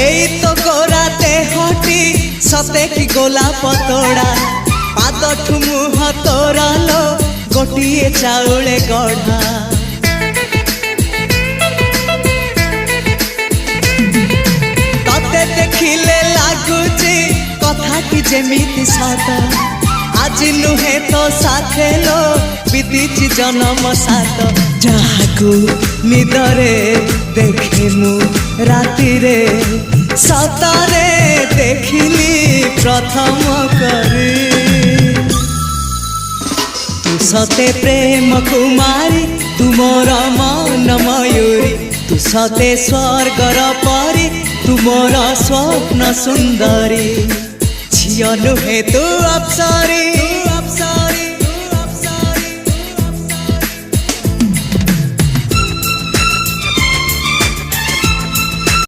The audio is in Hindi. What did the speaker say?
एई तो गोरा देहटी सते कि गोलाप तोड़ा पाद मुह तोरा लो गोटिए चाउले गढ़ा तते देखिले लागुची कथाटी जेमिति सत आज नुहे तो साथे लो बीतीची जन्म सात जहाकू निदरे देखे मु राति रे सतरे देखिली प्रथम करी तू सते प्रेम कुमारी तू मोर मन मयूरी तू सते स्वर्गर परी तू मोर स्वप्न सुंदरी झियो नुहे तू अप्सरी।